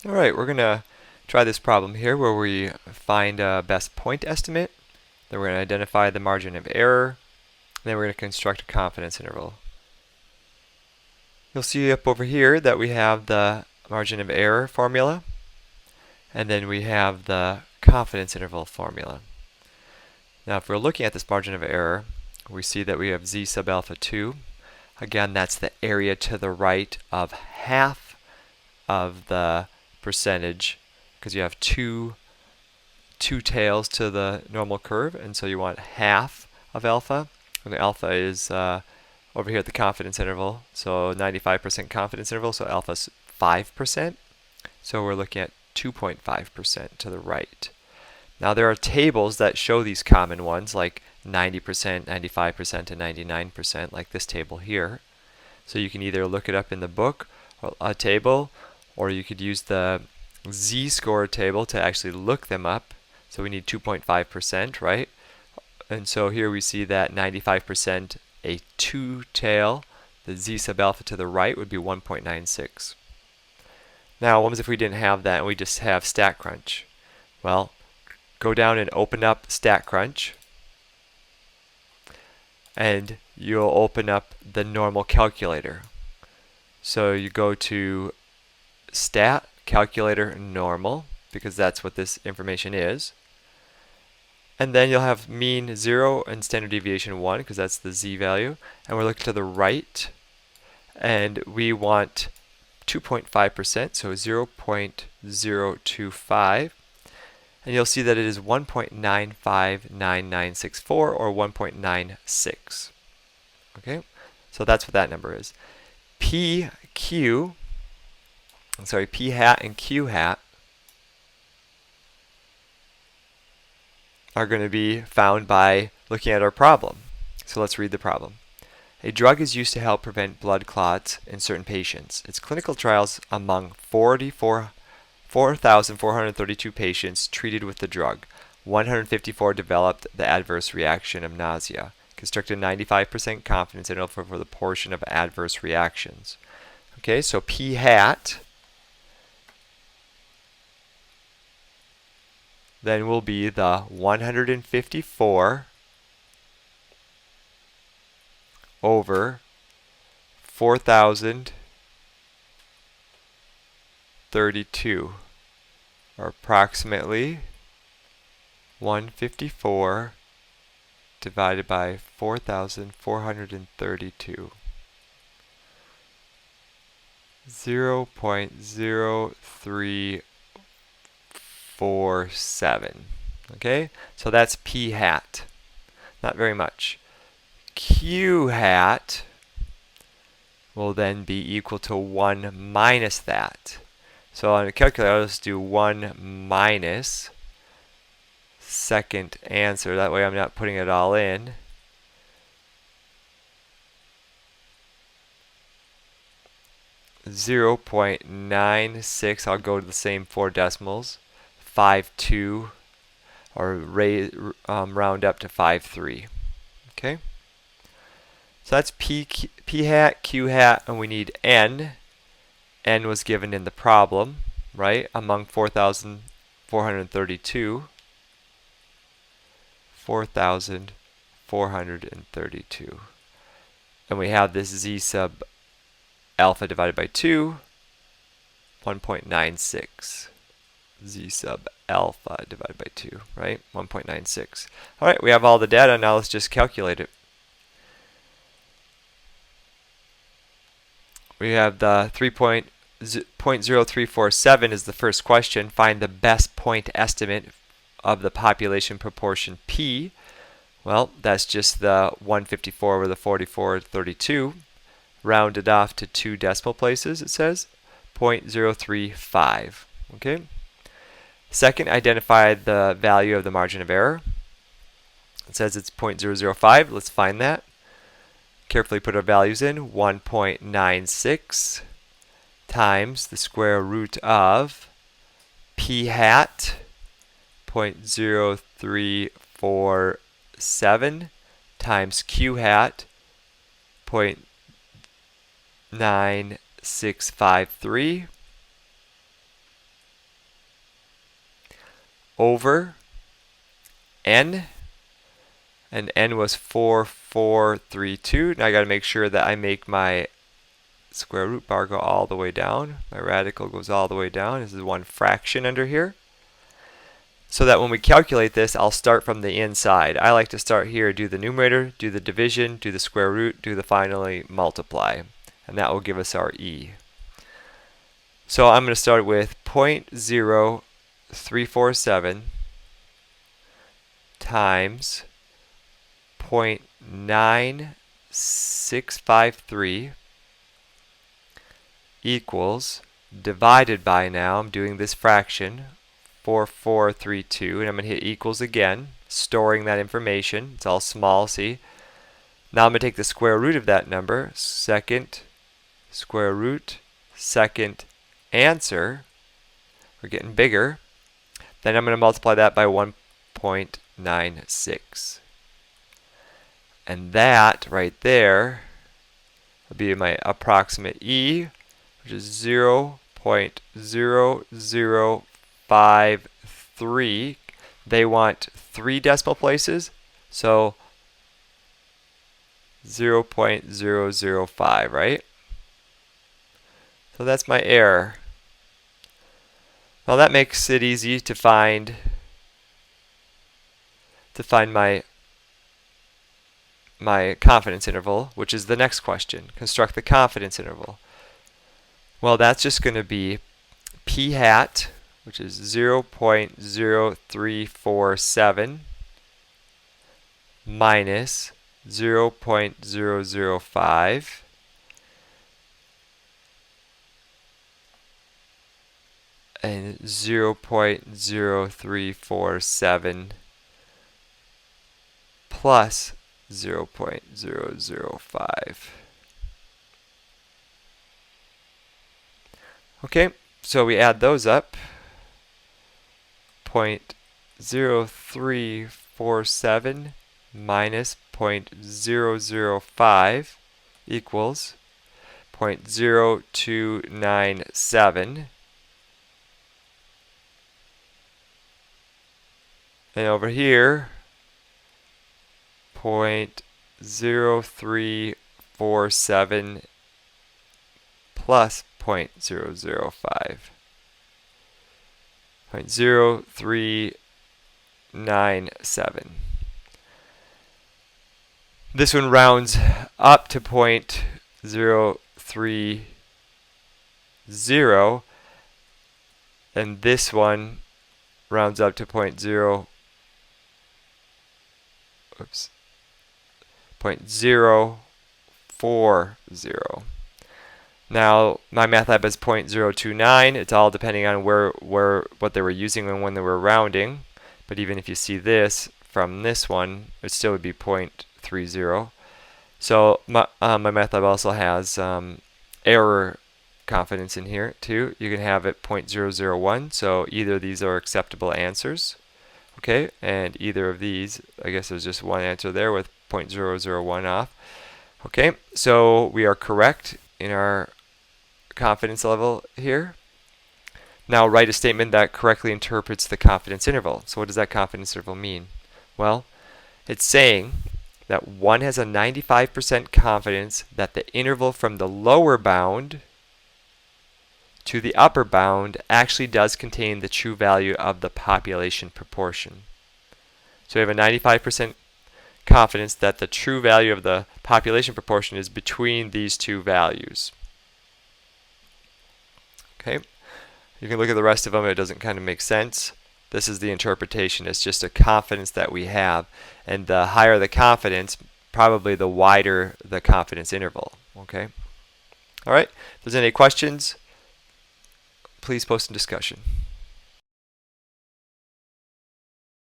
Alright, we're going to try this problem here where we find a best point estimate, then we're going to identify the margin of error, and then we're going to construct a confidence interval. You'll see up over here that we have the margin of error formula, and then we have the confidence interval formula. Now if we're looking at this margin of error, we see that we have z sub alpha 2. Again, that's the area to the right of half of the percentage, because you have two tails to the normal curve, and so you want half of alpha, and the alpha is over here at the confidence interval, so 95% confidence interval, so alpha is 5%, so we're looking at 2.5% to the right. Now there are tables that show these common ones like 90%, 95%, and 99%, like this table here. So you can either look it up in the book or a table, or you could use the z-score table to actually look them up. So we need 2.5%, right? And so here we see that 95%, a 2-tail, the z sub alpha to the right would be 1.96. Now, what happens if we didn't have that and we just have Statcrunch? Well, go down and open up Statcrunch, and you'll open up the normal calculator. So you go to Stat, Calculator, Normal, because that's what this information is. And then you'll have mean 0 and standard deviation 1, because that's the z value. And we're looking to the right, and we want 2.5%, so 0.025. And you'll see that it is 1.959964, or 1.96. Okay, so that's what that number is. P hat and Q hat are going to be found by looking at our problem. So let's read the problem. A drug is used to help prevent blood clots in certain patients. Its clinical trials among 4,432 patients treated with the drug. 154 developed the adverse reaction of nausea. Constructed 95% confidence interval for the portion of adverse reactions. Okay, so P hat then will be the 154 over 4,032, or approximately 154 divided by 4,432. 0.0347. Okay, so that's P hat. Not very much. Q hat will then be equal to 1 minus that. So on a calculator, I'll just do 1 minus second answer. That way I'm not putting it all in. .96. I'll go to the same 4 decimals. 5.2, or round up to 5.3. Okay. So that's P hat, Q hat, and we need N. N was given in the problem, right? Among 4,432. 4,432. And we have this z sub alpha divided by 2, 1.96. Z sub alpha divided by 2, right? 1.96. All right, we have all the data. Now let's just calculate it. We have the 0.0347 is the first question. Find the best point estimate of the population proportion P. Well, that's just the 154 over the 4432. Rounded off to 2 decimal places, it says. 0.035. Okay. Second, identify the value of the margin of error. It says it's 0.005. Let's find that. Carefully put our values in. 1.96 times the square root of P hat 0.0347 times Q hat 0.9653 over n, and n was 4432. Now I got to make sure that I make my square root bar go all the way down. My radical goes all the way down. This is one fraction under here. So that when we calculate this, I'll start from the inside. I like to start here, do the numerator, do the division, do the square root, do the finally multiply. And that will give us our e. So I'm going to start with 0.0347 times 0.9653 equals, divided by, now I'm doing this fraction, 4432, and I'm going to hit equals again, storing that information. It's all small, see? Now I'm going to take the square root of that number, second square root, second answer. We're getting bigger. Then I'm going to multiply that by 1.96. And that right there will be my approximate e, which is 0.0053. They want 3 decimal places, so 0.005, right? So that's my error. Well, that makes it easy to find my confidence interval, which is the next question. Construct the confidence interval. Well, that's just going to be p hat, which is 0.0347 minus 0.005 and 0.0347 plus 0.005. Okay, so we add those up. 0.0347 minus 0.005 equals 0.0297. And over here, 0.0347 plus 0.005. 0.0397. This one rounds up to 0.030, and this one rounds up to 0.040. Now, my math lab is 0.029. It's all depending on what they were using and when they were rounding. But even if you see this from this one, it still would be 0.30. So my math lab also has error confidence in here too. You can have it 0.001. So either of these are acceptable answers. Okay, and either of these, I guess there's just one answer there with 0.001 off. Okay, so we are correct in our confidence level here. Now write a statement that correctly interprets the confidence interval. So what does that confidence interval mean? Well, it's saying that one has a 95% confidence that the interval from the lower bound to the upper bound actually does contain the true value of the population proportion. So we have a 95% confidence that the true value of the population proportion is between these two values. Okay, you can look at the rest of them. It doesn't kind of make sense. This is the interpretation. It's just a confidence that we have, and the higher the confidence, probably the wider the confidence interval. Okay. All right. If there's any questions, please post in discussion.